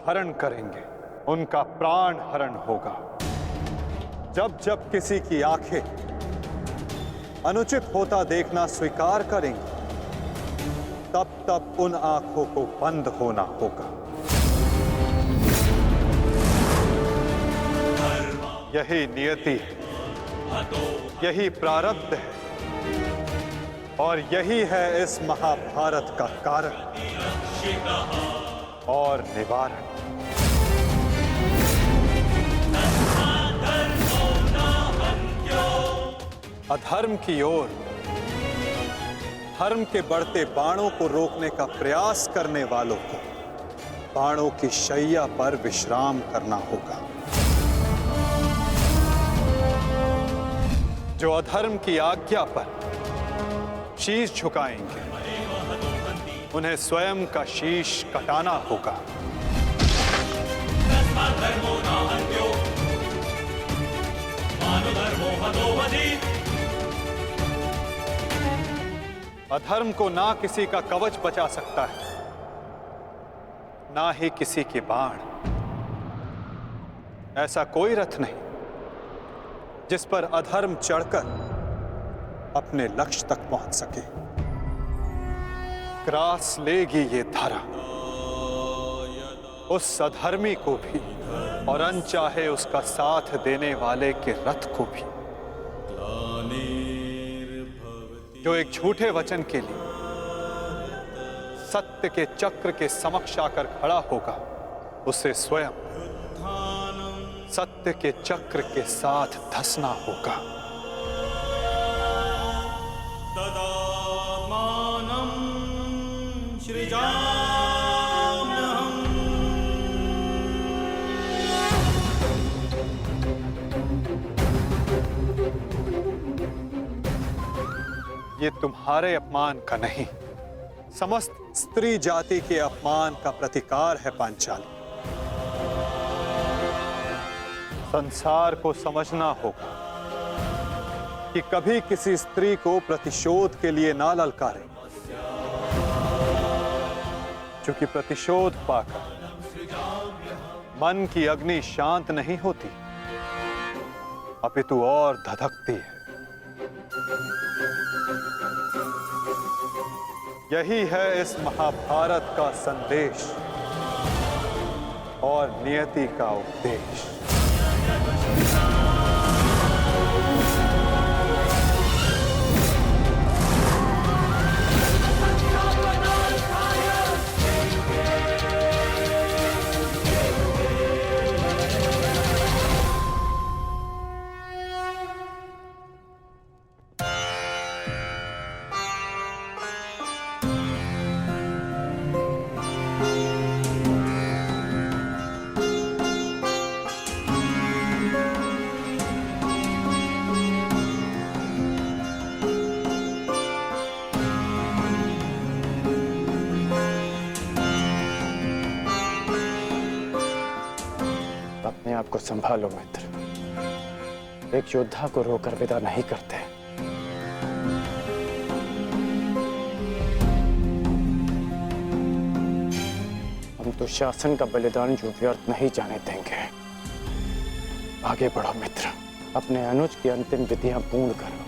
हरण करेंगे, उनका प्राण हरण होगा। जब जब किसी की आंखें अनुचित होता देखना स्वीकार करेंगी, तब तब उन आंखों को बंद होना होगा। यही नियति है, यही प्रारब्ध है, और यही है इस महाभारत का कारण और निवारण। अधर्म की ओर धर्म के बढ़ते बाणों को रोकने का प्रयास करने वालों को बाणों की शैया पर विश्राम करना होगा। जो अधर्म की आज्ञा पर शीश झुकाएंगे, उन्हें स्वयं का शीश कटाना होगा। अधर्म को ना किसी का कवच बचा सकता है, ना ही किसी के बाण। ऐसा कोई रथ नहीं जिस पर अधर्म चढ़कर अपने लक्ष्य तक पहुंच सके। ग्रास लेगी ये धरा उस अधर्मी को भी, और अनचाहे उसका साथ देने वाले के रथ को भी। जो एक झूठे वचन के लिए सत्य के चक्र के समक्ष आकर खड़ा होगा, उसे स्वयं सत्य के चक्र के साथ धंसना होगा। ये तुम्हारे अपमान का नहीं, समस्त स्त्री जाति के अपमान का प्रतिकार है पांचाली। संसार को समझना होगा कि कभी किसी स्त्री को प्रतिशोध के लिए ना ललकारें, क्योंकि प्रतिशोध पाकर मन की अग्नि शांत नहीं होती, अपितु और धधकती है। यही है इस महाभारत का संदेश और नियति का उपदेश। अपने आप को संभालो मित्र, एक योद्धा को रोकर विदा नहीं करते। हम तो शासन का बलिदान जो व्यर्थ नहीं जाने देंगे। आगे बढ़ो मित्र, अपने अनुज की अंतिम विधियां पूर्ण करो।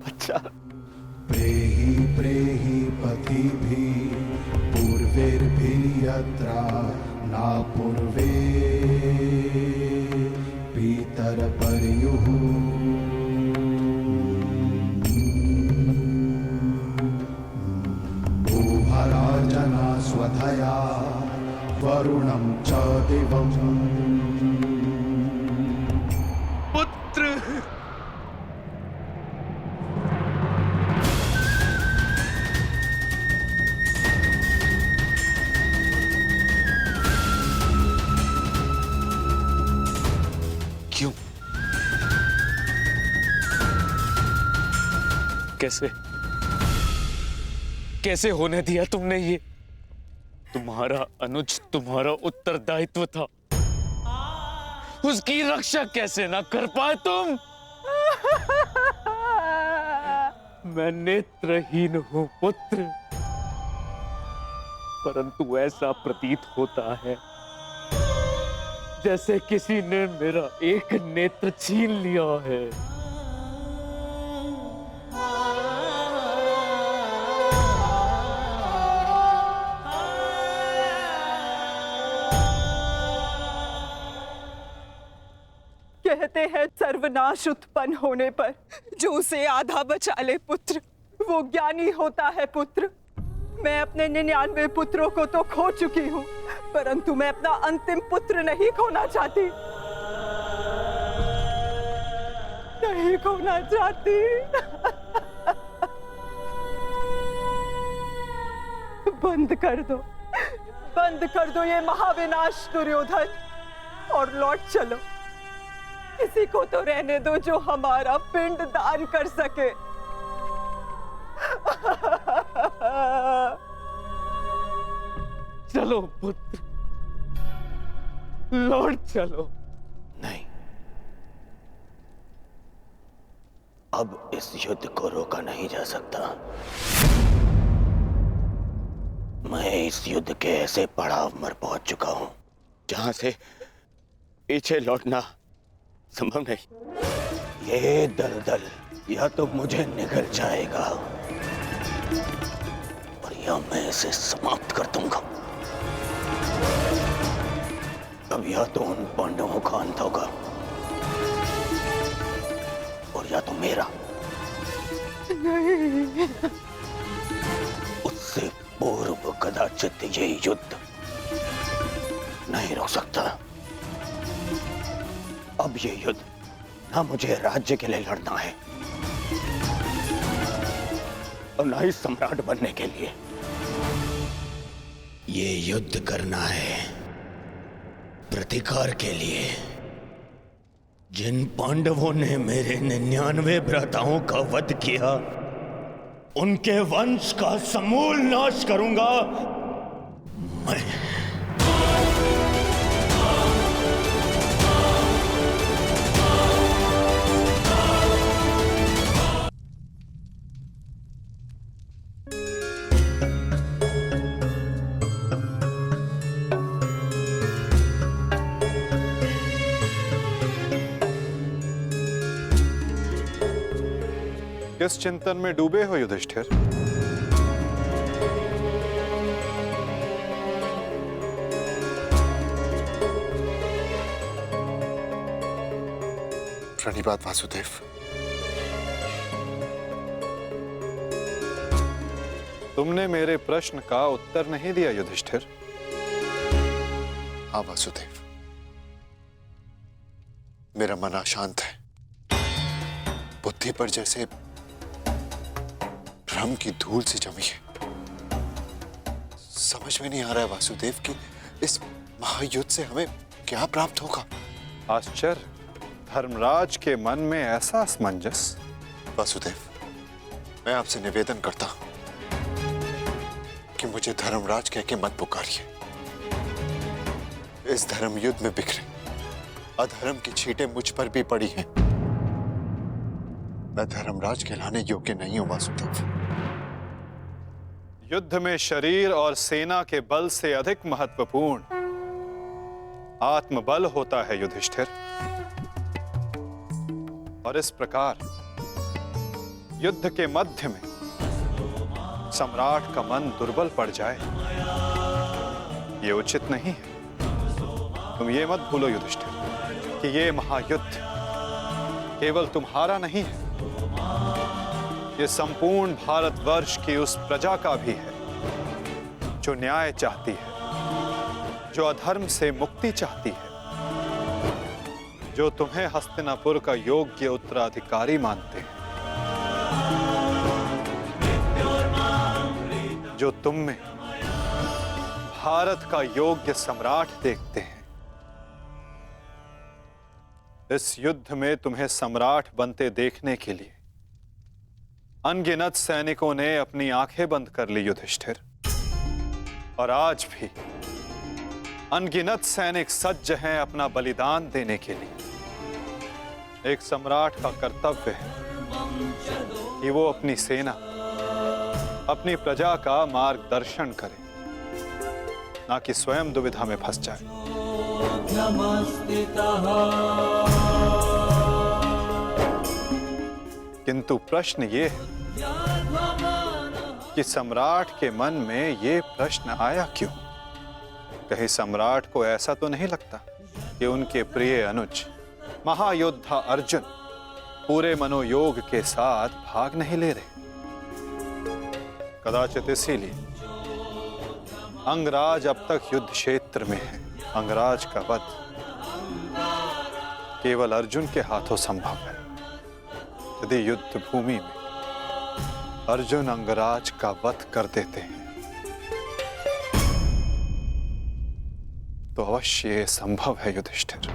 अच्छा, प्रेहि प्रेहि पतिभिः पूर्वैर्भिः यत्रा न पूर्वे पितरपर्युः भूभराजना स्वधया वरुणं च दिवम् पुत्र। क्यों? कैसे होने दिया तुमने ये? तुम्हारा अनुज तुम्हारा उत्तरदायित्व था, उसकी रक्षा कैसे ना कर पाए तुम? मैं नेत्रहीन हूं पुत्र, परंतु ऐसा प्रतीत होता है जैसे किसी ने मेरा एक नेत्र छीन लिया है। कहते हैं सर्वनाश उत्पन्न होने पर जो उसे आधा बचा ले पुत्र, वो ज्ञानी होता है पुत्र। मैं अपने 99 पुत्रों को तो खो चुकी हूँ, परंतु मैं अपना अंतिम पुत्र नहीं खोना चाहती, नहीं खोना चाहती। बंद कर दो ये महाविनाश दुर्योधन, और लौट चलो। किसी को तो रहने दो जो हमारा पिंड दान कर सके। चलो पुत्र, लौट चलो। नहीं, अब इस युद्ध को रोका नहीं जा सकता। मैं इस युद्ध के ऐसे पड़ाव पर पहुंच चुका हूं जहां से पीछे लौटना संभव नहीं। ये दलदल या तो मुझे निगल जाएगा और या मैं इसे समाप्त कर दूंगा। अब या तो उन पांडवों का अंत होगा और या तो मेरा। नहीं। उससे पूर्व कदाचित ये युद्ध नहीं रोक सकता। अब ये युद्ध ना मुझे राज्य के लिए लड़ना है और ना ही सम्राट बनने के लिए। ये युद्ध करना है प्रतिकार के लिए। जिन पांडवों ने मेरे 99 भ्राताओं का वध किया, उनके वंश का समूल नाश करूंगा मैं। किस चिंतन में डूबे हो युधिष्ठिर? प्रणिपात वासुदेव। तुमने मेरे प्रश्न का उत्तर नहीं दिया युधिष्ठिर। हाँ वासुदेव, मेरा मन अशांत है। बुद्धि पर जैसे भ्रम की धूल से जमी है। समझ में नहीं आ रहा है वासुदेव कि इस महायुद्ध से हमें क्या प्राप्त होगा। आश्चर्य, धर्मराज के मन में ऐसा असमंजस। वासुदेव, मैं आपसे निवेदन करता हूं कि मुझे धर्मराज कह के मत पुकारिए। इस धर्म युद्ध में बिखरे अधर्म की छींटें मुझ पर भी पड़ी हैं। मैं धर्मराज कहलाने योग्य नहीं हूं वासुदेव। युद्ध में शरीर और सेना के बल से अधिक महत्वपूर्ण आत्मबल होता है युधिष्ठिर। और इस प्रकार युद्ध के मध्य में सम्राट का मन दुर्बल पड़ जाए, ये उचित नहीं है। तुम ये मत भूलो युधिष्ठिर कि ये महायुद्ध केवल तुम्हारा नहीं है, ये संपूर्ण भारतवर्ष की उस प्रजा का भी है जो न्याय चाहती है, जो अधर्म से मुक्ति चाहती है। जो तुम्हें हस्तिनापुर का योग्य उत्तराधिकारी मानते हैं, जो तुम में भारत का योग्य सम्राट देखते हैं, इस युद्ध में तुम्हें सम्राट बनते देखने के लिए अनगिनत सैनिकों ने अपनी आंखें बंद कर ली युधिष्ठिर। और आज भी अनगिनत सैनिक सज्ज हैं अपना बलिदान देने के लिए। एक सम्राट का कर्तव्य है कि वो अपनी सेना, अपनी प्रजा का मार्गदर्शन करे, ना कि स्वयं दुविधा में फंस जाए। किंतु प्रश्न ये है कि सम्राट के मन में ये प्रश्न आया क्यों? कहीं सम्राट को ऐसा तो नहीं लगता कि उनके प्रिय अनुज महायोद्धा अर्जुन पूरे मनोयोग के साथ भाग नहीं ले रहे? कदाचित इसीलिए अंगराज अब तक युद्ध क्षेत्र में है। अंगराज का वध केवल अर्जुन के हाथों संभव है। यदि युद्ध भूमि में अर्जुन अंगराज का वध कर देते हैं तो अवश्य ये संभव है युधिष्ठिर।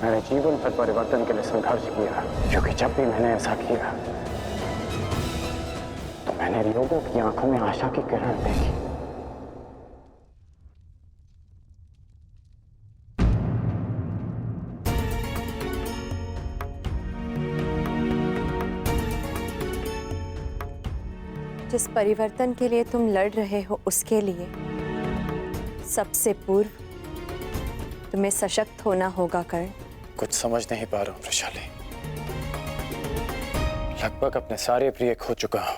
मैंने जीवन भर परिवर्तन के लिए संघर्ष किया, क्योंकि जब भी मैंने ऐसा किया तो मैंने लोगों की आंखों में आशा की किरण देखी। जिस परिवर्तन के लिए तुम लड़ रहे हो उसके लिए सबसे पूर्व तुम्हें सशक्त होना होगा कर्ण। कुछ समझ नहीं पा रहा हूं वृषाली। लगभग अपने सारे प्रिय खो चुका हूं।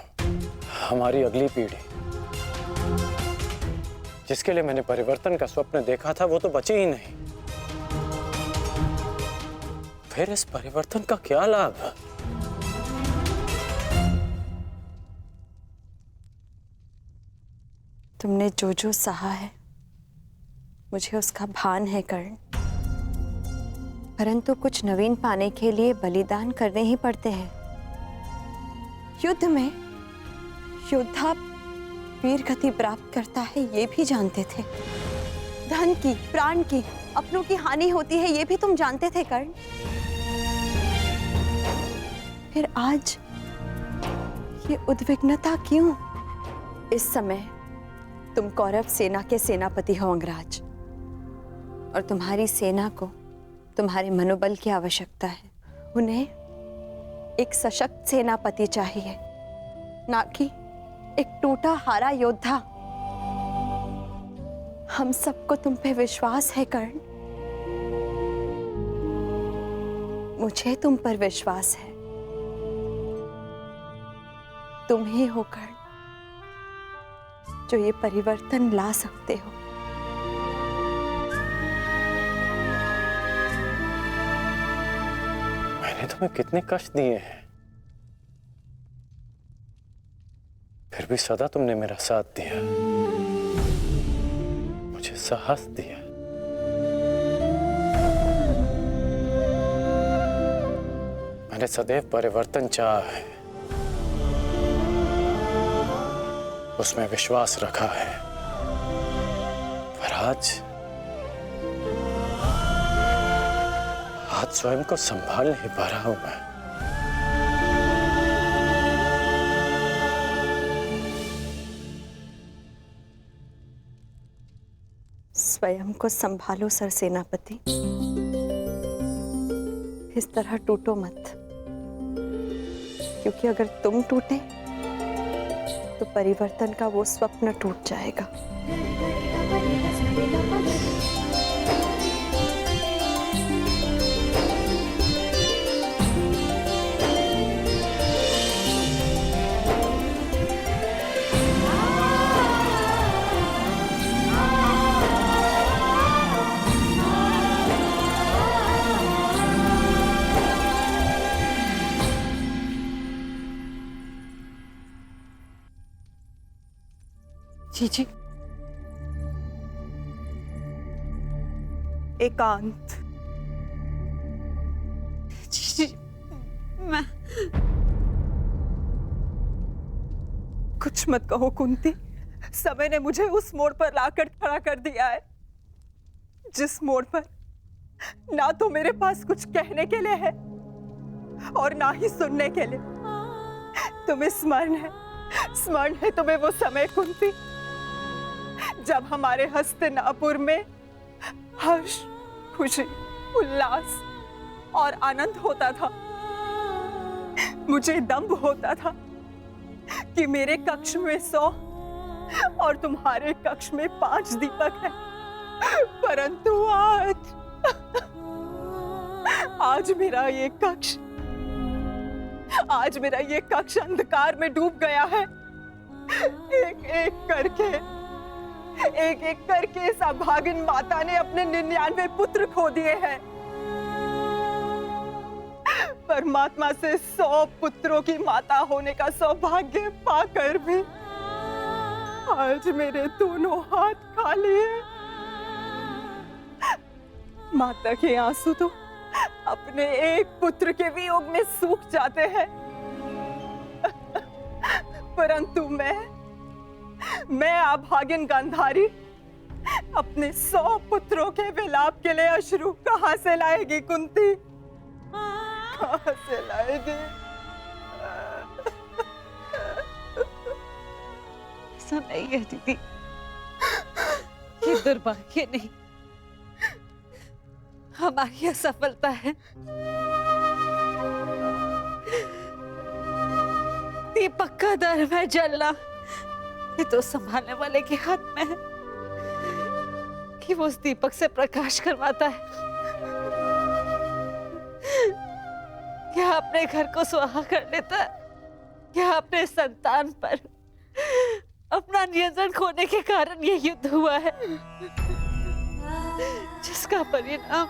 हमारी अगली पीढ़ी जिसके लिए मैंने परिवर्तन का स्वप्न देखा था वो तो बची ही नहीं। फिर इस परिवर्तन का क्या लाभ? तुमने जो जो सहा है मुझे उसका भान है कर्ण, परंतु कुछ नवीन पाने के लिए बलिदान करने ही पड़ते हैं। युद्ध में योद्धा वीर गति प्राप्त करता है ये भी जानते थे। धन की, प्राण की, अपनों की हानि होती है ये भी तुम जानते थे कर्ण। फिर आज ये उद्विग्नता क्यों? इस समय तुम कौरव सेना के सेनापति हो अंगराज, और तुम्हारी सेना को तुम्हारे मनोबल की आवश्यकता है। उन्हें एक सशक्त सेनापति चाहिए, ना कि एक टूटा हारा योद्धा। हम सबको तुम पे विश्वास है कर्ण, मुझे तुम पर विश्वास है। तुम ही हो कर्ण जो ये परिवर्तन ला सकते हो। मैंने तुम्हें कितने कष्ट दिए हैं, फिर भी सदा तुमने मेरा साथ दिया, मुझे साहस दिया। मैंने सदैव परिवर्तन चाहा है, उसमें विश्वास रखा है, पर आज स्वयं को संभाल नहीं पा रहा हूं मैं। स्वयं को संभालो सरसेनापति। इस तरह टूटो मत, क्योंकि अगर तुम टूटे तो परिवर्तन का वो स्वप्न टूट जाएगा। जी एकांत। जी मैं कुछ मत कहो कुंती, समय ने मुझे उस मोड़ पर लाकर खड़ा कर दिया है जिस मोड़ पर ना तो मेरे पास कुछ कहने के लिए है और ना ही सुनने के लिए। तुम्हें स्मरण है तुम्हें वो समय कुंती जब हमारे हस्तिनापुर में हर्ष, खुशी, उल्लास और आनंद होता था। मुझे दंभ होता था कि मेरे कक्ष में 100 और तुम्हारे कक्ष में 5 दीपक हैं, परंतु आज मेरा ये कक्ष अंधकार में डूब गया है। एक एक करके इस अभागिन माता ने अपने 99 पुत्र खो दिए हैं। परमात्मा से 100 पुत्रों की माता होने का सौभाग्य पाकर भी आज मेरे दोनों हाथ खाली हैं। माता के आंसू तो अपने एक पुत्र के वियोग में सूख जाते हैं, परंतु मैं अभागिन गांधारी अपने 100 पुत्रों के विलाप के लिए अश्रु कहां से लाएगी कुंती? कहां से लाएगी? ऐसा नहीं है दीदी, ये दुर्भाग्य नहीं, हमारी असफलता है। दीपक का धर्म है जलना, ये तो संभालने वाले के हाथ में है कि वो उस दीपक से प्रकाश करवाता है। क्या अपने घर को सुहा कर लेता है, क्या अपने संतान पर अपना नियंत्रण खोने के कारण ये युद्ध हुआ है, जिसका परिणाम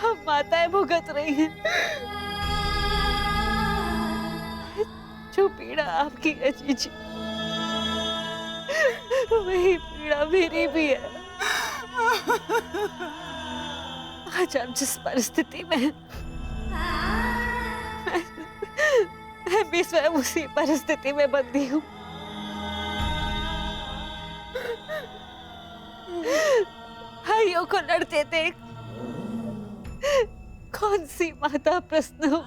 हम माताएं भुगत रही हैं। जो पीड़ा आपकी है जीजी, वही पीड़ा मेरी भी है। आज आप जिस परिस्थिति में हैं, मैं भी स्वयं उसी परिस्थिति में बंधी हूँ। भाइयों को लड़ते देख कौन सी माता प्रश्न हो।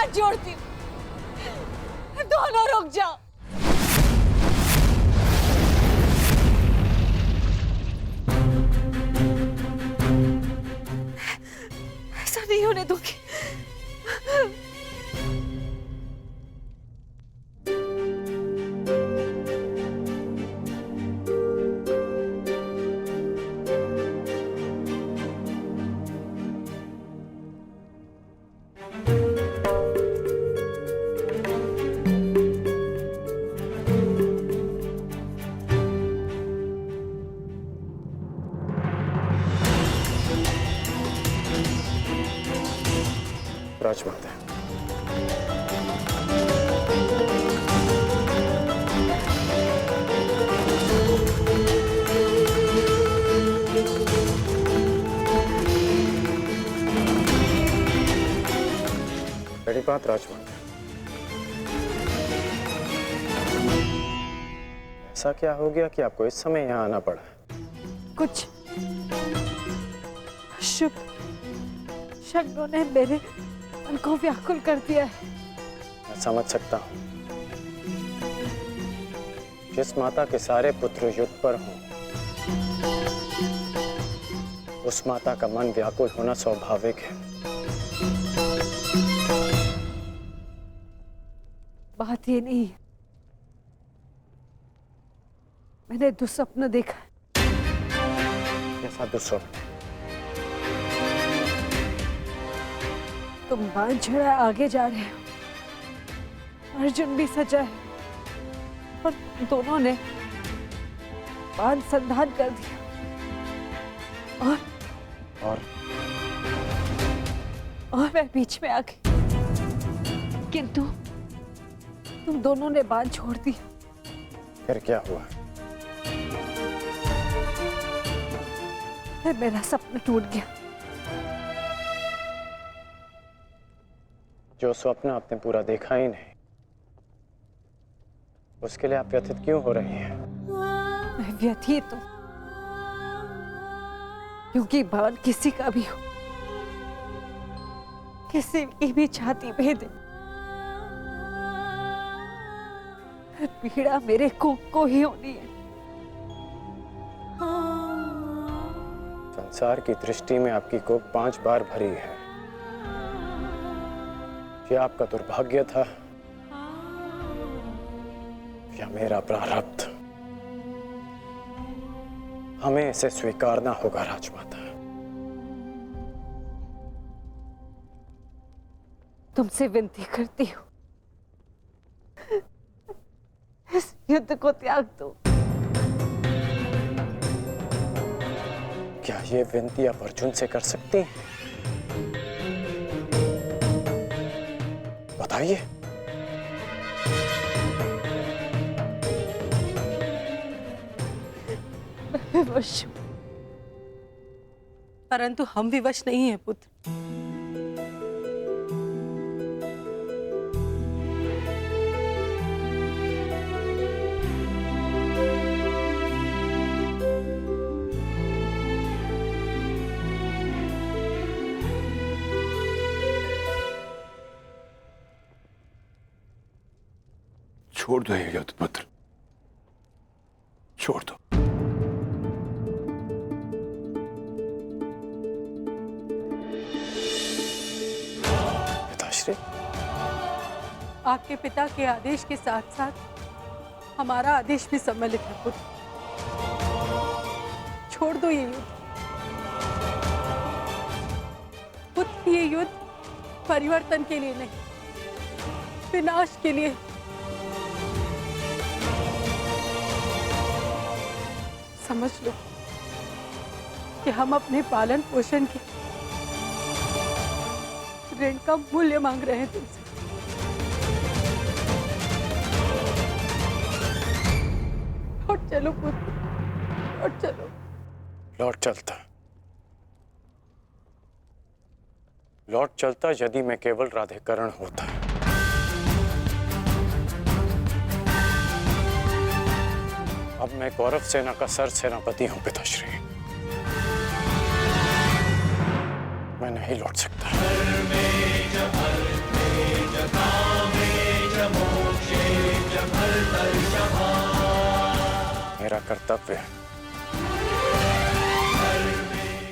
जोड़ती हूँ, दोनों रुक जाओ। ऐसा नहीं होने दूंगी। राजमाता, बात राजमाता? ऐसा क्या हो गया कि आपको इस समय यहाँ आना पड़ा? कुछ शुभ शब्दों ने मेरे मन को व्याकुल कर दिया है। मैं समझ सकता हूँ। जिस माता के सारे पुत्र युद्ध पर हों, उस माता का मन व्याकुल होना स्वाभाविक है। बात ये नहीं है, मैंने दुस्वप्न देखा है। कैसा दुस्वप्न? तुम बांध छड़ा आगे जा रहे हो, अर्जुन भी सजा है और दोनों ने बांध संधान कर दिया और मैं बीच में आ गई, किंतु तुम दोनों ने बांध छोड़ दिया। फिर क्या हुआ? फिर मेरा सपना टूट गया। जो स्वप्न आपने पूरा देखा ही नहीं, उसके लिए आप व्यथित क्यों हो रही हैं? मैं व्यथित हूं क्योंकि बाण किसी का भी हो, किसी की भी छाती भेदे, पीड़ा मेरे को ही होनी है। संसार की दृष्टि में आपकी कोख 5 बार भरी है। क्या आपका दुर्भाग्य था या मेरा प्रारब्ध? हमें इसे स्वीकारना होगा राजमाता। तुमसे विनती करती हूँ, इस युद्ध को त्याग दो। क्या ये विनती आप अर्जुन से कर सकती हैं? बताइए। विवश हूं। परंतु हम विवश नहीं हैं पुत्र। छोड़ दो ये युद्ध पुत्र, छोड़ दो। पिताश्री, आपके पिता के आदेश के साथ साथ हमारा आदेश भी सम्मिलित है पुत्र। छोड़ दो ये युद्ध पुत्र। ये युद्ध परिवर्तन के लिए नहीं, विनाश के लिए। समझ लो कि हम अपने पालन पोषण के ऋण का मूल्य मांग रहे हैं तुमसे। लौट चलो पुत्र, लौट चलो। लौट चलता यदि मैं केवल राधेकरण होता। अब मैं कौरव सेना का सर सेनापति हूं पिताश्री। मैं नहीं लौट सकता। मेरा कर्तव्य है।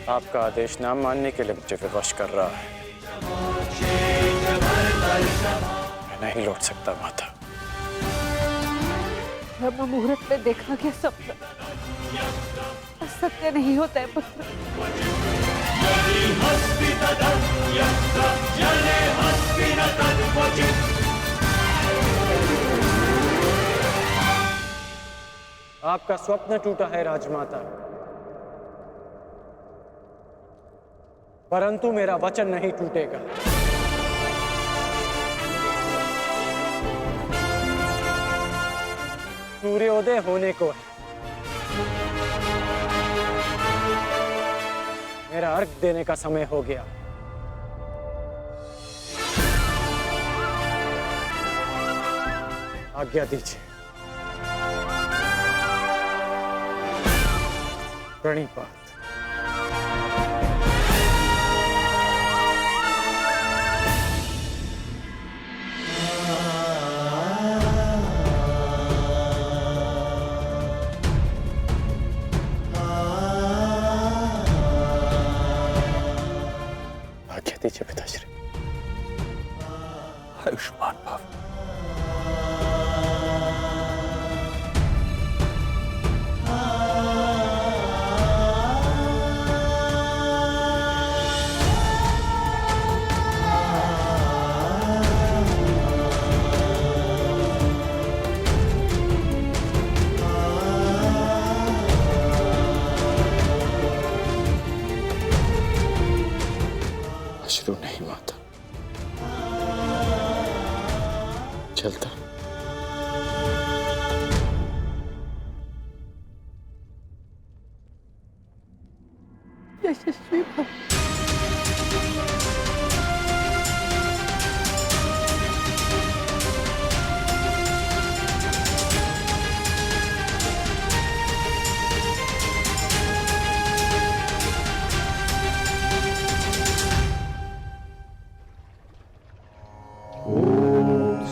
आपका आदेश ना मानने के लिए मुझे विवश कर रहा है। मैं नहीं लौट सकता माता। ब्रह्म मुहूर्त में देखा गया सपना सत्य नहीं होता है पुत्र। आपका स्वप्न टूटा है राजमाता, परंतु मेरा वचन नहीं टूटेगा। सूर्योदय होने को है। मेरा अर्घ देने का समय हो गया। आज्ञा दीजिए। प्रणिपात। आज्ञा दीजिए पिताश्री। आयुष्मान भव। अश्रु नहीं माता, चलता। यशस्वी भव।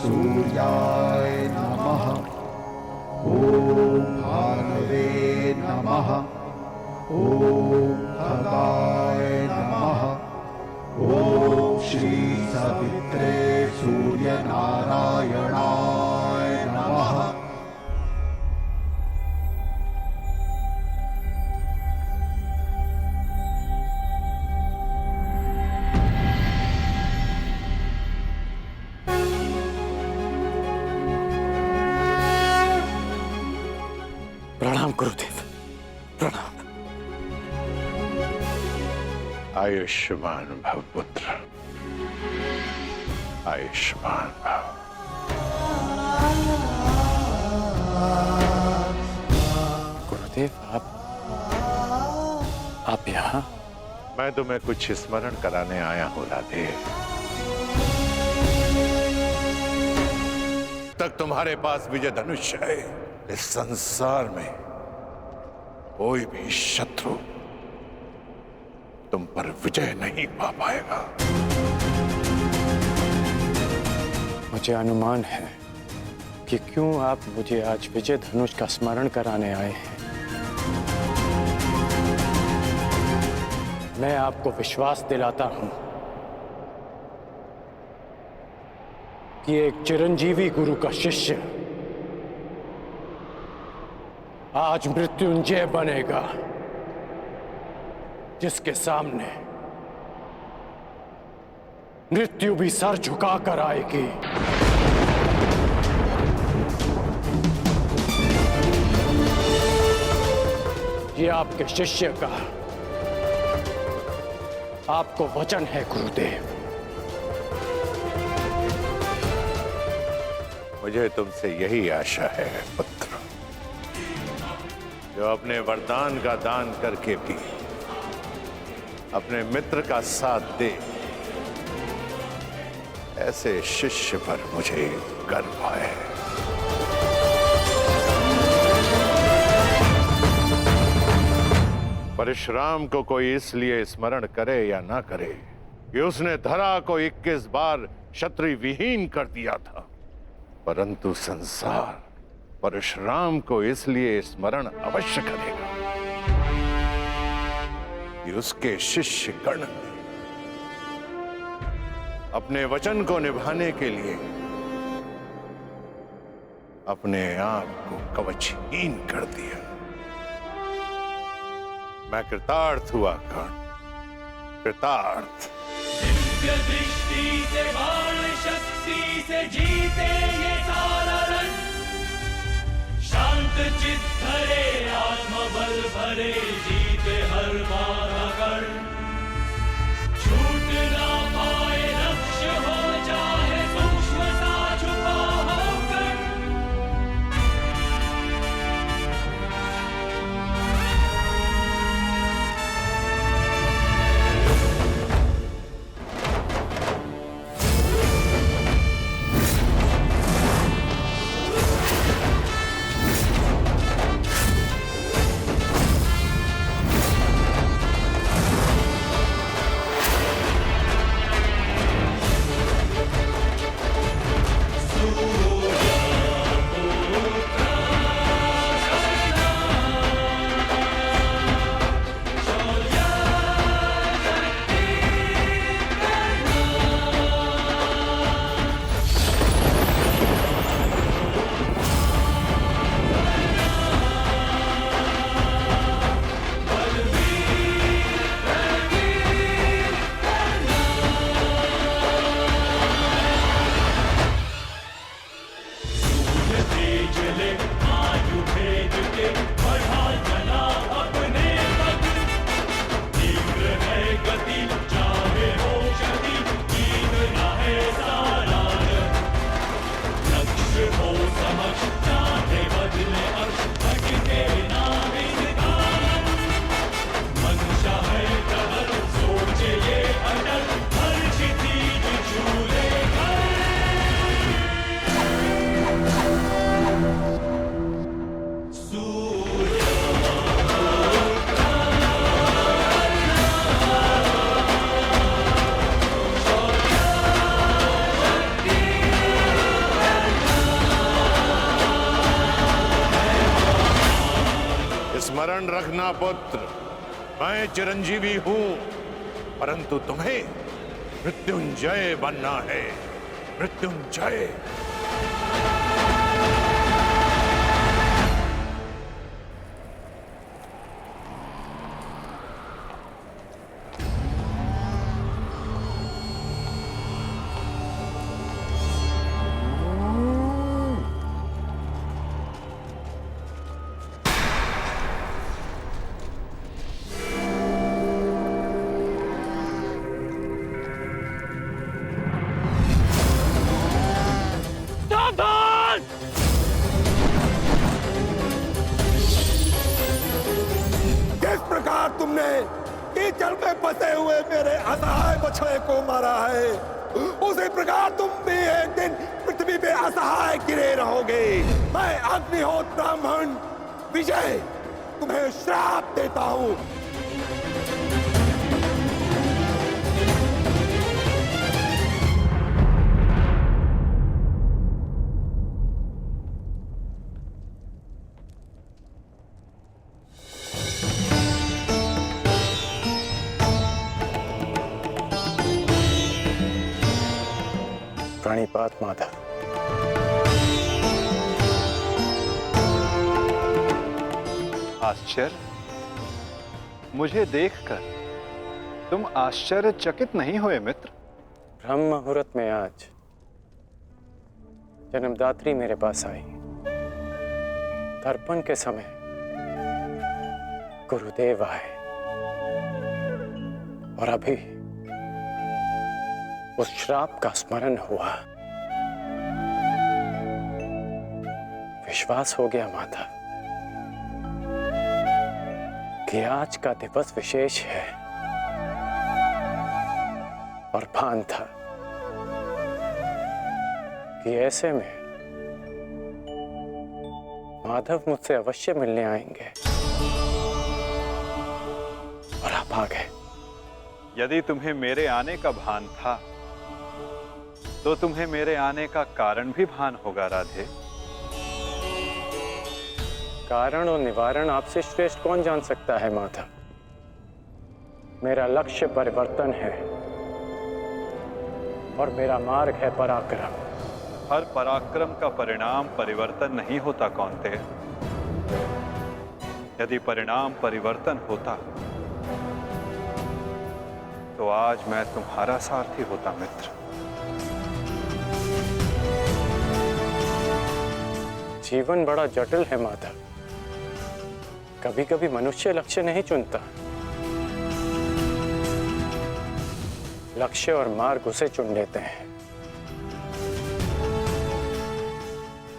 सूर्याय नमः। ॐ भानवे नमः। ॐ खगाय नमः। ॐ श्री सवित्रे सूर्यनारायणाय नमः। प्रणाम गुरुदेव, प्रणाम। आयुष्मान भव पुत्र, आयुष्मान भव। गुरुदेव आप यहाँ? मैं तुम्हें कुछ स्मरण कराने आया हूँ राधे। तक तुम्हारे पास विजय धनुष है, इस संसार में कोई भी शत्रु तुम पर विजय नहीं पा पाएगा। मुझे अनुमान है कि क्यों आप मुझे आज विजय धनुष का स्मरण कराने आए हैं। मैं आपको विश्वास दिलाता हूं कि एक चिरंजीवी गुरु का शिष्य आज मृत्युंजय बनेगा, जिसके सामने मृत्यु भी सर झुका कर आएगी। ये आपके शिष्य का आपको वचन है गुरुदेव। मुझे तुमसे यही आशा है पुत्र, जो अपने वरदान का दान करके भी अपने मित्र का साथ दे। ऐसे शिष्य पर मुझे गर्व है। परशुराम को कोई इसलिए स्मरण करे या ना करे कि उसने धरा को 21 बार क्षत्रिय विहीन कर दिया था, परंतु संसार परशुराम को इसलिए स्मरण अवश्य करेगा कि उसके शिष्य गण ने अपने वचन को निभाने के लिए अपने आप को कवचहीन कर दिया। मैं कृतार्थ हुआ कर्ण, कृतार्थ। दिव्य दृष्टि से बाण शक्ति से जीते ये सारा रण, शांत चित्त धरे आत्मबल भरे जीते हर बाधा गढ़। छूट ना पाए लक्ष्य हो चाहे सूक्ष्म सा छुपा होकर। समझना पुत्र, मैं चिरंजीवी हूं, परंतु तुम्हें मृत्युंजय बनना है। मृत्युंजय। किस प्रकार तुमने कीचड़ में फंसे हुए मेरे असहाय बछड़े को मारा है, उसी प्रकार तुम भी एक दिन पृथ्वी पे असहाय गिरे रहोगे। मैं अग्निहोत्र ब्राह्मण विजय तुम्हें श्राप देता हूं। प्रणिपात माता। आश्चर्य, मुझे देखकर तुम आश्चर्यचकित नहीं हुए मित्र? ब्रह्म मुहूर्त में आज जन्मदात्री मेरे पास आई। तर्पण के समय गुरुदेव आए और अभी उस श्राप का स्मरण हुआ। विश्वास हो गया माता कि आज का दिवस विशेष है, और भान था कि ऐसे में माधव मुझसे अवश्य मिलने आएंगे, और आप आ गए। यदि तुम्हें मेरे आने का भान था तो तुम्हें मेरे आने का कारण भी भान होगा राधे। कारण और निवारण आपसे श्रेष्ठ कौन जान सकता है माता। मेरा लक्ष्य परिवर्तन है और मेरा मार्ग है पराक्रम। हर पराक्रम का परिणाम परिवर्तन नहीं होता कौन्ते। यदि परिणाम परिवर्तन होता तो आज मैं तुम्हारा सारथी होता मित्र। जीवन बड़ा जटिल है माता। कभी कभी मनुष्य लक्ष्य नहीं चुनता, लक्ष्य और मार्ग उसे चुन लेते हैं।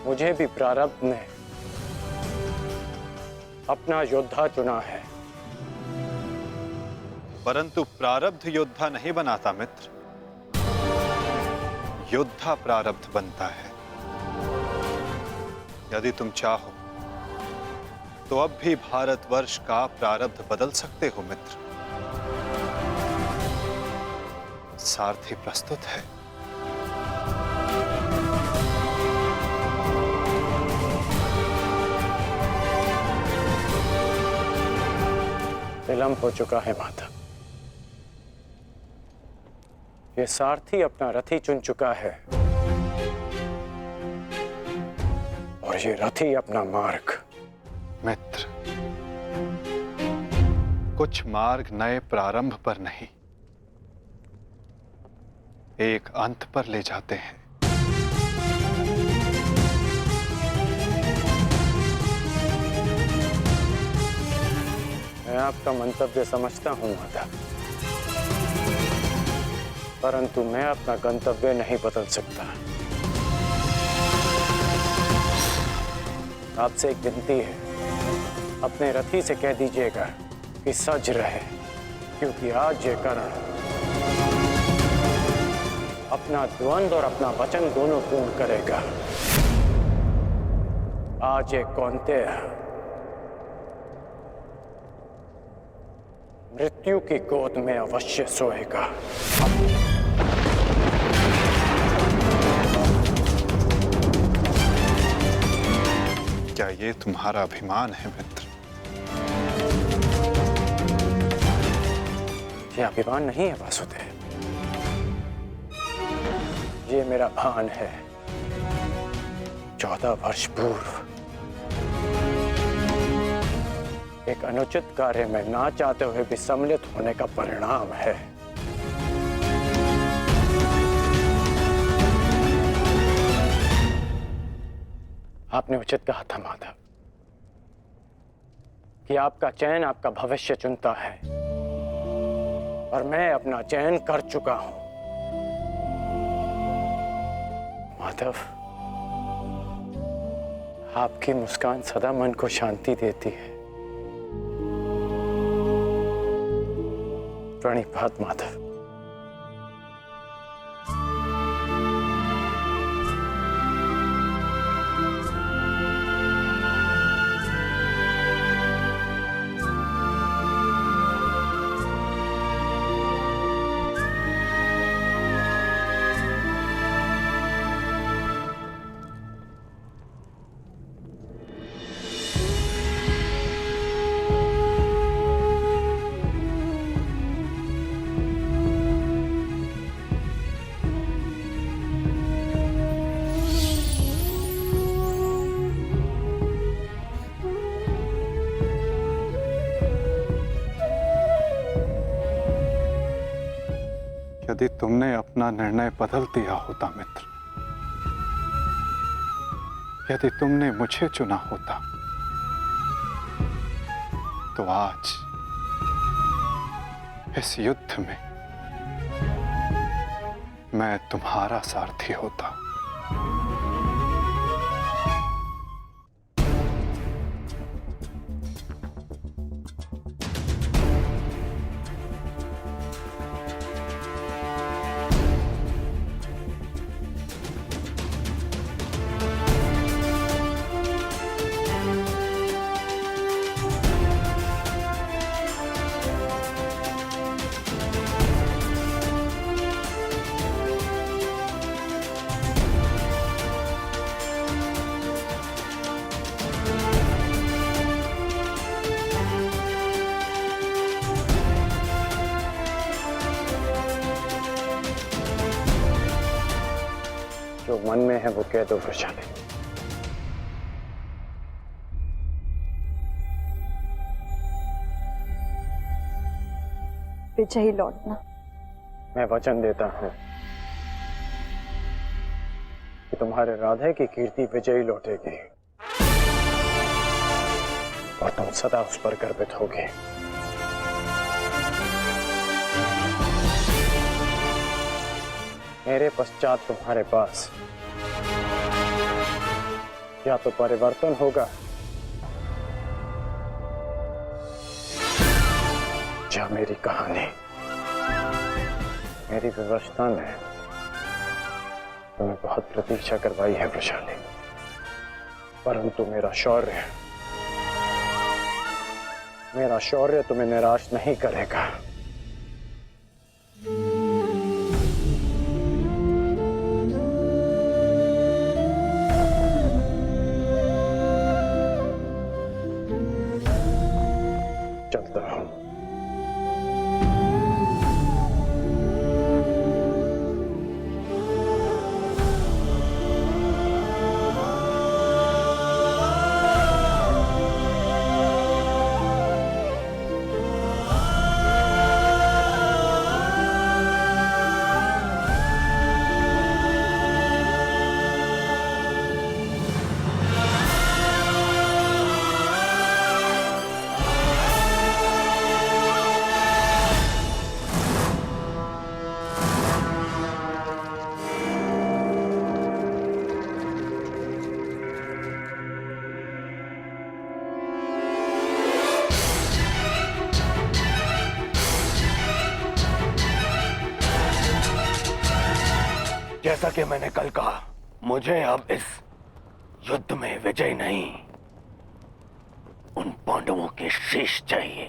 मुझे भी प्रारब्ध ने अपना योद्धा चुना है। परंतु प्रारब्ध योद्धा नहीं बनाता मित्र, योद्धा प्रारब्ध बनता है। यदि तुम चाहो तो अब भी भारतवर्ष का प्रारब्ध बदल सकते हो मित्र। सारथी प्रस्तुत है। विलंब हो चुका है माता। ये सारथी अपना रथी चुन चुका है और ये रथी अपना मार्ग। मित्र, कुछ मार्ग नए प्रारंभ पर नहीं, एक अंत पर ले जाते हैं। मैं आपका मंतव्य समझता हूं माता, परंतु मैं अपना गंतव्य नहीं बदल सकता। आपसे एक विनती है, अपने रथी से कह दीजिएगा कि सज रहे, क्योंकि आज ये कर्ण अपना द्वंद्व और अपना वचन दोनों पूर्ण करेगा। आज ये कौन्तेय मृत्यु की गोद में अवश्य सोएगा। क्या ये तुम्हारा अभिमान है मित्र? ये अभिमान नहीं है वासुदेव, ये मेरा भान है। 14 वर्ष पूर्व एक अनुचित कार्य में ना चाहते हुए भी सम्मिलित होने का परिणाम है। आपने उचित कहा था माधव कि आपका चयन आपका भविष्य चुनता है, और मैं अपना चयन कर चुका हूं। माधव, आपकी मुस्कान सदा मन को शांति देती है। प्रणिपात माधव। यदि तुमने अपना निर्णय बदल दिया होता मित्र, यदि तुमने मुझे चुना होता, तो आज इस युद्ध में मैं तुम्हारा सारथी होता। जो मन में है वो कह दो वृषाली। विजयी लौटना। मैं वचन देता हूं कि तुम्हारे राधे की कीर्ति विजयी लौटेगी और तुम सदा उस पर गर्वित होगे। मेरे पश्चात तुम्हारे पास या तो परिवर्तन होगा या मेरी कहानी। मेरी व्यवस्था ने तुम्हें बहुत प्रतीक्षा करवाई है वृषाली, परंतु मेरा शौर्य तुम्हें निराश नहीं करेगा। चलता हूं। जैसा कि मैंने कल कहा, मुझे अब इस युद्ध में विजय नहीं, उन पांडवों के शीश चाहिए।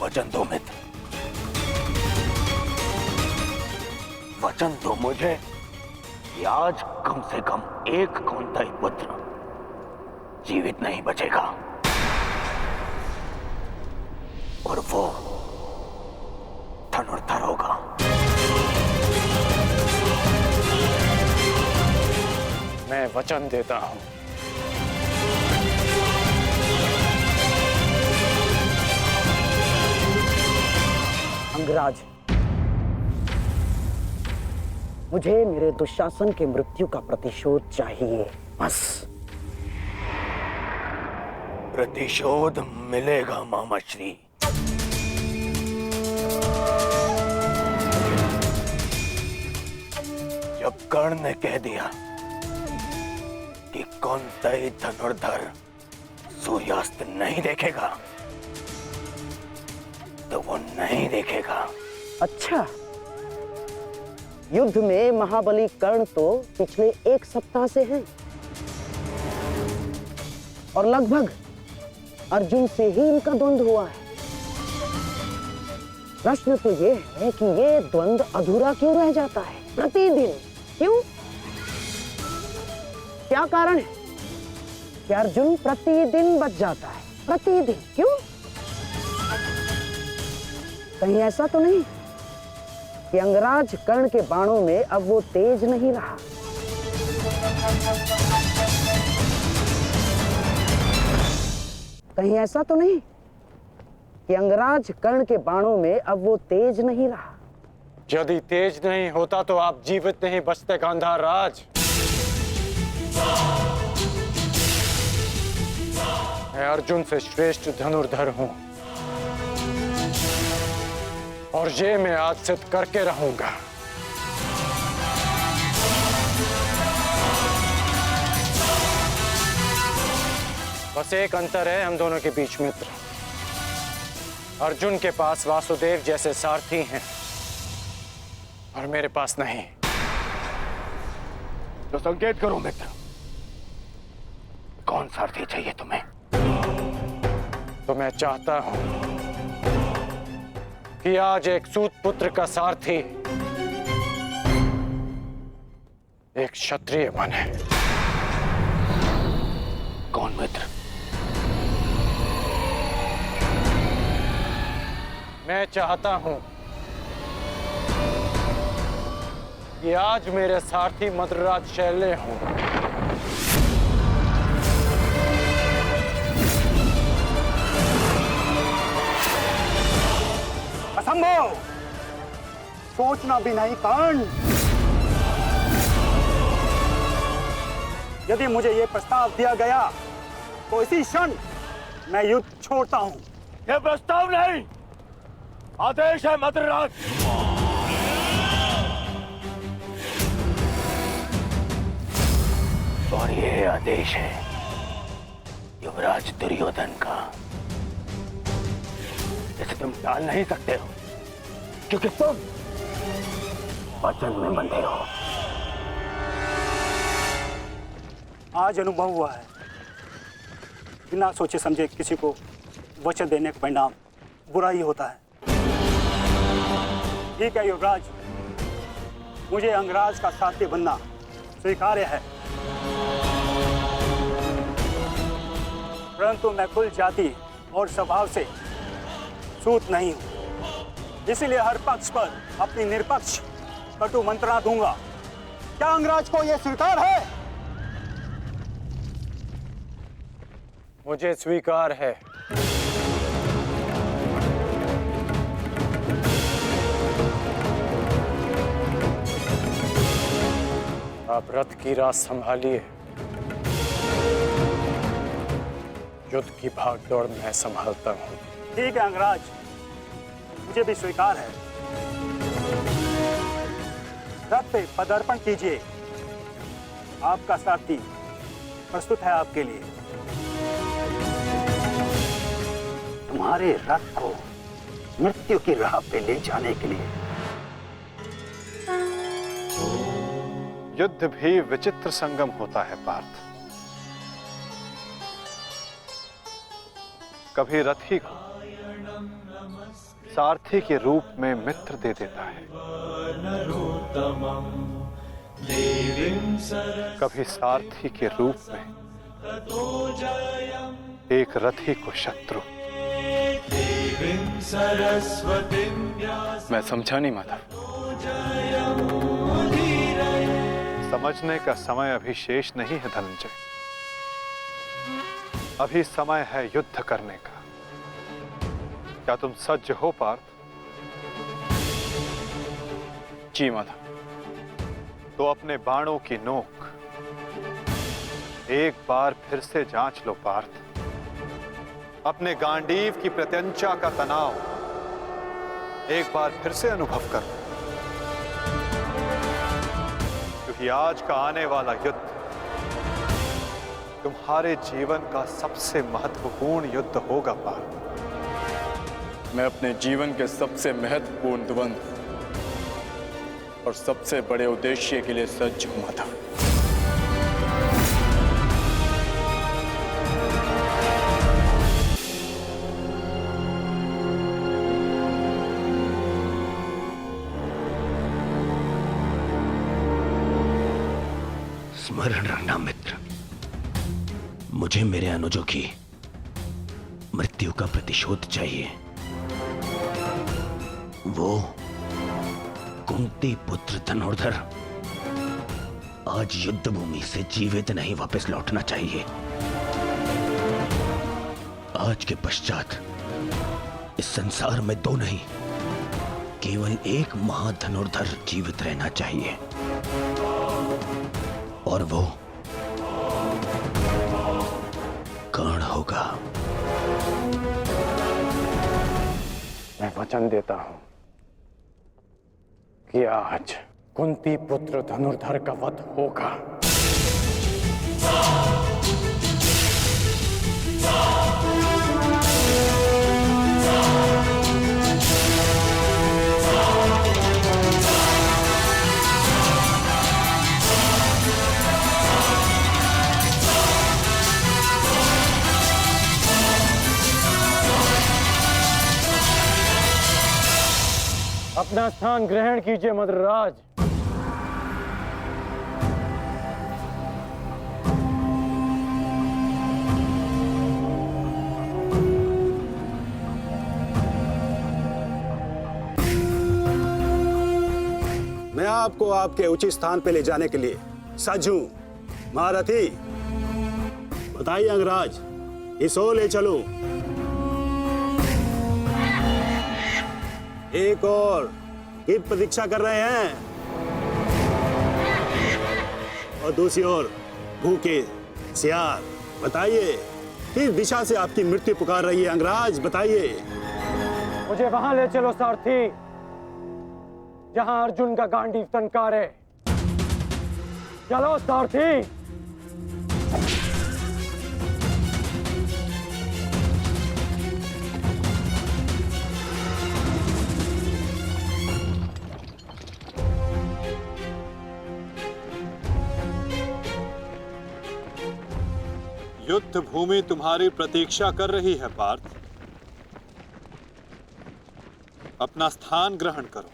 वचन दो मित्र, वचन दो मुझे कि आज कम से कम एक कौंताई पुत्र जीवित नहीं बचेगा, और वो धनुर्धर होगा। मैं वचन देता हूं। अंगराज, मुझे मेरे दुशासन के मृत्यु का प्रतिशोध चाहिए, बस। प्रतिशोध मिलेगा मामाश्री। जब कर्ण ने कह दिया कि कौंतेय धनुर्धर सूर्यास्त नहीं देखेगा, तो वो नहीं देखेगा। अच्छा, युद्ध में महाबली कर्ण तो पिछले 1 सप्ताह से हैं, और लगभग अर्जुन से ही इनका द्वंद्व हुआ है। प्रश्न तो ये है कि ये द्वंद्व अधूरा क्यों रह जाता है प्रतिदिन? क्यों? क्या कारण है कि अर्जुन प्रतिदिन बच जाता है? प्रतिदिन क्यों? कहीं ऐसा तो नहीं कि अंगराज कर्ण के बाणों में अब वो तेज नहीं रहा? कहीं ऐसा तो नहीं कि अंगराज कर्ण के बाणों में अब वो तेज नहीं रहा? यदि तेज नहीं होता तो आप जीवित नहीं बचते गांधार राज। मैं अर्जुन से श्रेष्ठ धनुर्धर हूं, और ये मैं आज सिद्ध करके रहूंगा। बस एक अंतर है हम दोनों के बीच, मित्र। अर्जुन के पास वासुदेव जैसे सारथी हैं, और मेरे पास नहीं। तो संकेत करो मित्र, कौन सारथी चाहिए तुम्हें? तो मैं चाहता हूं कि आज एक सूत पुत्र का सारथी एक क्षत्रिय बने। कौन मित्र? मैं चाहता हूं कि आज मेरे सारथी मद्रराज शैले हों। असंभव! सोचना भी नहीं कर्ण। यदि मुझे यह प्रस्ताव दिया गया तो इसी क्षण मैं युद्ध छोड़ता हूं। यह प्रस्ताव नहीं, आदेश है मद्रराज। और यह आदेश है युवराज दुर्योधन का। इसे तुम टाल नहीं सकते हो, क्योंकि तुम वचन में बंधे हो। आज अनुभव हुआ है, बिना सोचे समझे किसी को वचन देने का परिणाम बुरा ही होता है। ठीक है युवराज, मुझे अंगराज का साथी बनना स्वीकार्य है, परंतु मैं कुल जाति और स्वभाव से सूत नहीं हूं, इसीलिए हर पक्ष पर अपनी निरपक्ष कटु मंत्रणा दूंगा। क्या अंगराज को यह स्वीकार है? मुझे स्वीकार है। आप रथ की राह संभालिए, युद्ध की भागदौड़ मैं संभालता हूं। ठीक है अंगराज, मुझे भी स्वीकार है। रथ पे पदार्पण कीजिए, आपका सारथी प्रस्तुत है आपके लिए। तुम्हारे रथ को मृत्यु की राह पे ले जाने के लिए। युद्ध भी विचित्र संगम होता है पार्थ। कभी रथी को सारथी के रूप में मित्र दे देता है, कभी सारथी के रूप में, एक रथी को शत्रु। मैं समझा नहीं माधव। समझने का समय अभी शेष नहीं है धनंजय। अभी समय है युद्ध करने का। क्या तुम सज्ज हो पार्थ? जी माधव। तो अपने बाणों की नोक एक बार फिर से जांच लो पार्थ। अपने गांडीव की प्रत्यंचा का तनाव एक बार फिर से अनुभव करो, क्योंकि आज का आने वाला युद्ध तुम्हारे जीवन का सबसे महत्वपूर्ण युद्ध होगा पार्थ। मैं अपने जीवन के सबसे महत्वपूर्ण द्वंद्व और सबसे बड़े उद्देश्य के लिए सज्ज हूं माधव। स्मरण रखना मित्र, मुझे मेरे अनुजों की मृत्यु का प्रतिशोध चाहिए। वो कुंती पुत्र धनुर्धर आज युद्ध भूमि से जीवित नहीं वापस लौटना चाहिए। आज के पश्चात इस संसार में दो नहीं, केवल एक महाधनुर्धर जीवित रहना चाहिए, और वो कर्ण होगा। मैं वचन देता हूं कि आज कुंती पुत्र धनुर्धर का वध होगा। अपना स्थान ग्रहण कीजिए मद्रराज। मैं आपको आपके उचित स्थान पे ले जाने के लिए सज्ज हूं। महारथी, बताइए अंगराज, इस ओर ले चलो। एक और की प्रतीक्षा कर रहे हैं, और दूसरी ओर भूखे सियार। बताइए, किस दिशा से आपकी मृत्यु पुकार रही है अंगराज? बताइए। मुझे वहां ले चलो सारथी, जहां अर्जुन का गांडीव टंकार है। चलो सारथी। युद्ध भूमि तुम्हारी प्रतीक्षा कर रही है पार्थ। अपना स्थान ग्रहण करो।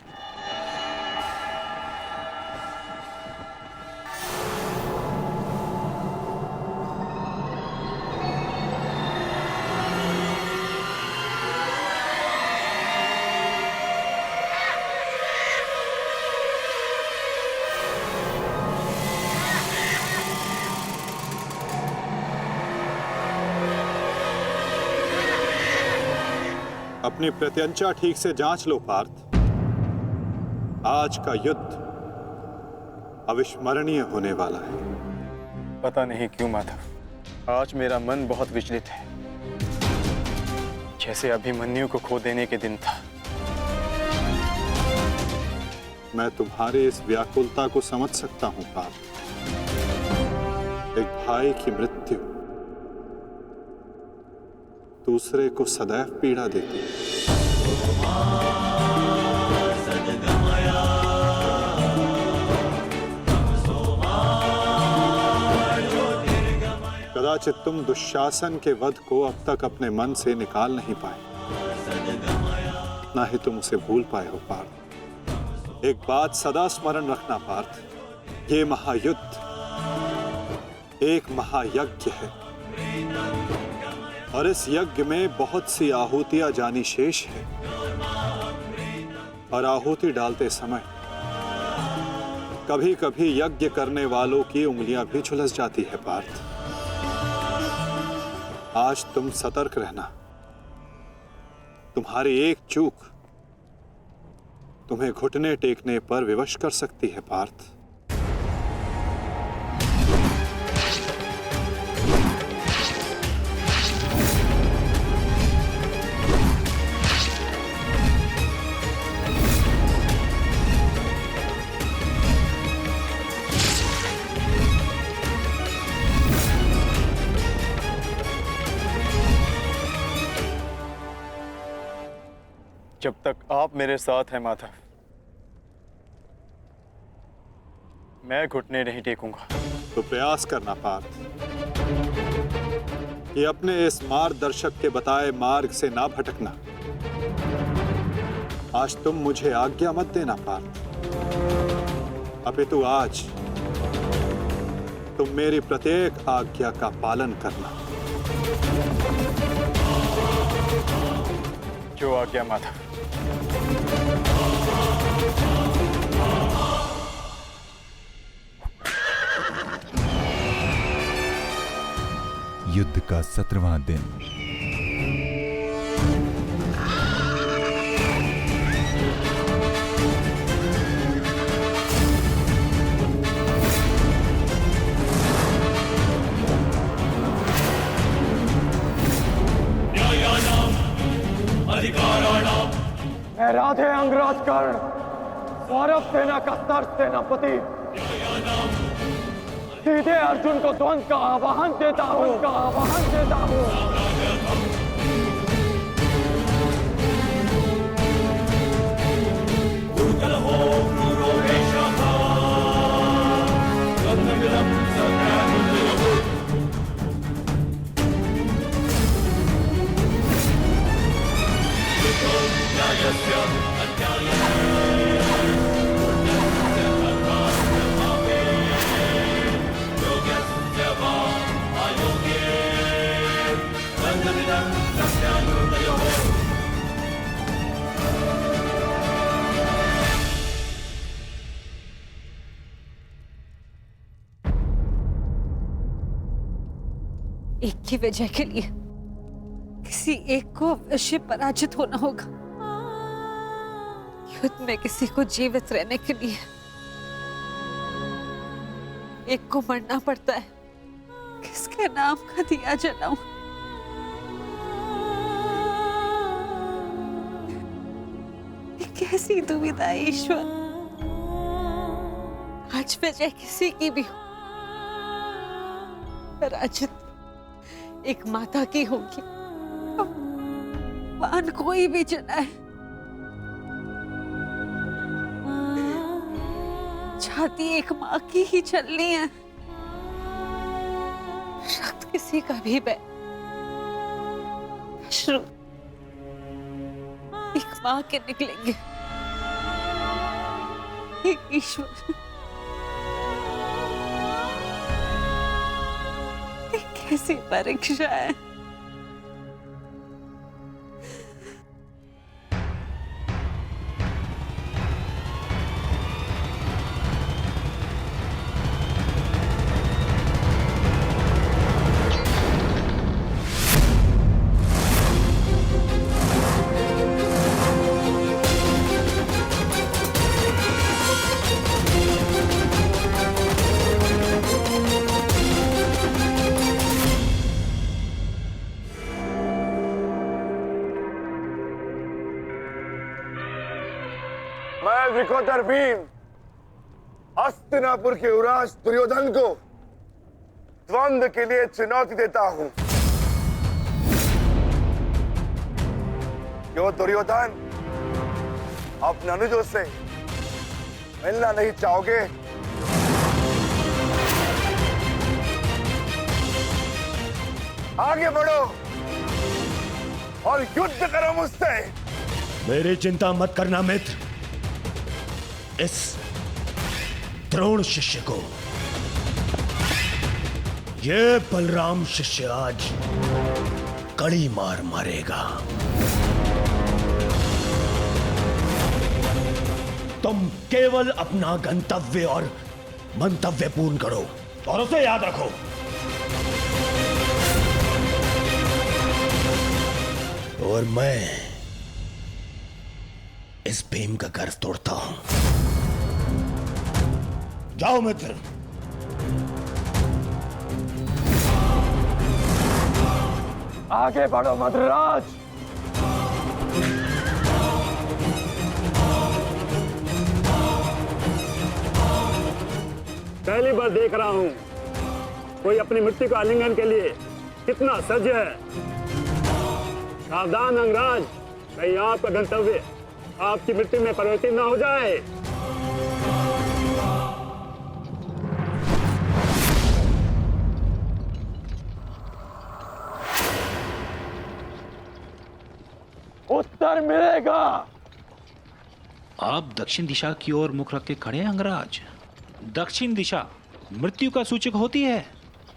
अपनी प्रत्यंचा ठीक से जांच लो पार्थ। आज का युद्ध अविस्मरणीय होने वाला है। पता नहीं क्यों माधव, आज मेरा मन बहुत विचलित है, जैसे अभिमन्यु को खो देने के दिन था। मैं तुम्हारी इस व्याकुलता को समझ सकता हूं पार्थ। एक भाई की मृत्यु दूसरे को सदैव पीड़ा देती है। कदाचित तुम दुशासन के वध को अब तक अपने मन से निकाल नहीं पाए, ना ही तुम उसे भूल पाए हो पार्थ। एक बात सदा स्मरण रखना पार्थ, ये महायुद्ध एक महायज्ञ है और इस यज्ञ में बहुत सी आहुतियां जानी शेष है और आहुति डालते समय कभी कभी यज्ञ करने वालों की उंगलियां भी झुलस जाती है पार्थ। आज तुम सतर्क रहना। तुम्हारी एक चूक तुम्हें घुटने टेकने पर विवश कर सकती है पार्थ। जब तक आप मेरे साथ हैं माधव, मैं घुटने नहीं टेकूंगा। तो प्रयास करना पार्थ कि अपने इस मार्गदर्शक के बताए मार्ग से ना भटकना। आज तुम मुझे आज्ञा मत देना पार्थ, अपितु आज तुम मेरी प्रत्येक आज्ञा का पालन करना। जो आज्ञा माधव। युद्ध का 17वां दिन। मैं राधे अंगराज कर्ण, कौरव सेना का सर सेनापति सीधे अर्जुन को द्वंद्व का आह्वान देता हूँ। एक की विजय के लिए किसी एक को अवश्य पराजित होना होगा। युद्ध में किसी को जीवित रहने के लिए एक को मरना पड़ता है। किसके नाम का दिया जलाऊं? ये कैसी दुविधा है ईश्वर। आज विजय किसी की भी हो, पराजित एक माता की होगी। बाण कोई भी चलाए, छाती एक माँ की ही चलनी है। रक्त किसी का भी बह, अश्रु एक माँ के निकलेंगे। हे ईश्वर, कैसी परीक्षा है। मैं विकोदर भीम हस्तिनापुर के युवराज दुर्योधन को द्वंद्व के लिए चुनौती देता हूं। क्यों दुर्योधन, अपने अनुजों से मिलना नहीं चाहोगे? आगे बढ़ो और युद्ध करो मुझसे। मेरी चिंता मत करना मित्र। इस द्रोण शिष्य को। ये बलराम शिष्य आज कड़ी मार मारेगा। तुम केवल अपना गंतव्य और मंतव्य पूर्ण करो और उसे याद रखो। और मैं इस भीम का गर्व तोड़ता हूं। जाओ मित्र। आगे बढ़ो मद्रराज। पहली बार देख रहा हूं कोई अपनी मृत्यु का आलिंगन के लिए कितना सज्ज है। सावधान अंगराज, कहीं आपका गंतव्य आपकी मृत्यु में परिवर्तित ना हो जाए। उत्तर मिलेगा। आप दक्षिण दिशा की ओर मुख रख के खड़े हैं अंगराज। दक्षिण दिशा मृत्यु का सूचक होती है।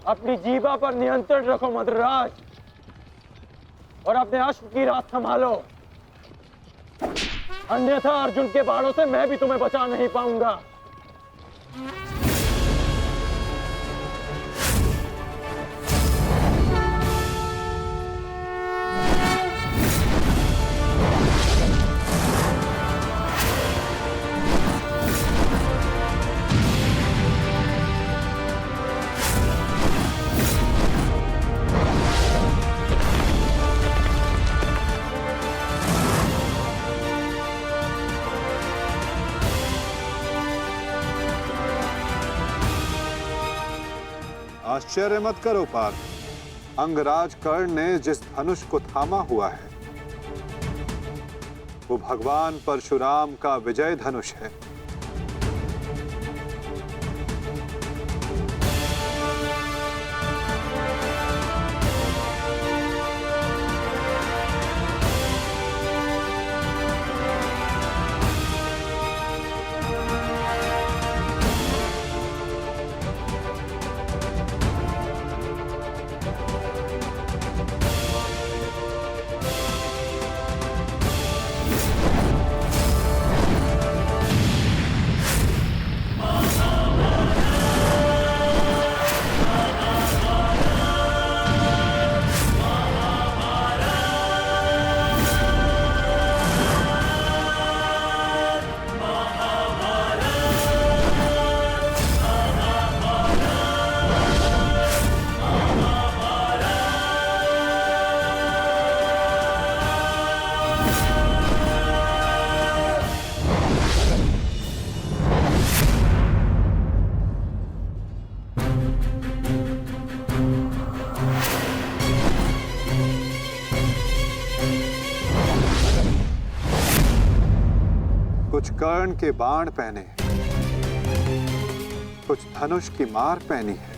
अपनी जीवा पर नियंत्रण रखो मद्रराज और अपने अश्व की रात संभालो, अन्यथा अर्जुन के बाणों से मैं भी तुम्हें बचा नहीं पाऊंगा। आश्चर्य मत करो पार्थ, अंगराज कर्ण ने जिस धनुष को थामा हुआ है वो भगवान परशुराम का विजय धनुष है। कुछ कर्ण के बाण पहने, कुछ धनुष की मार पहनी है।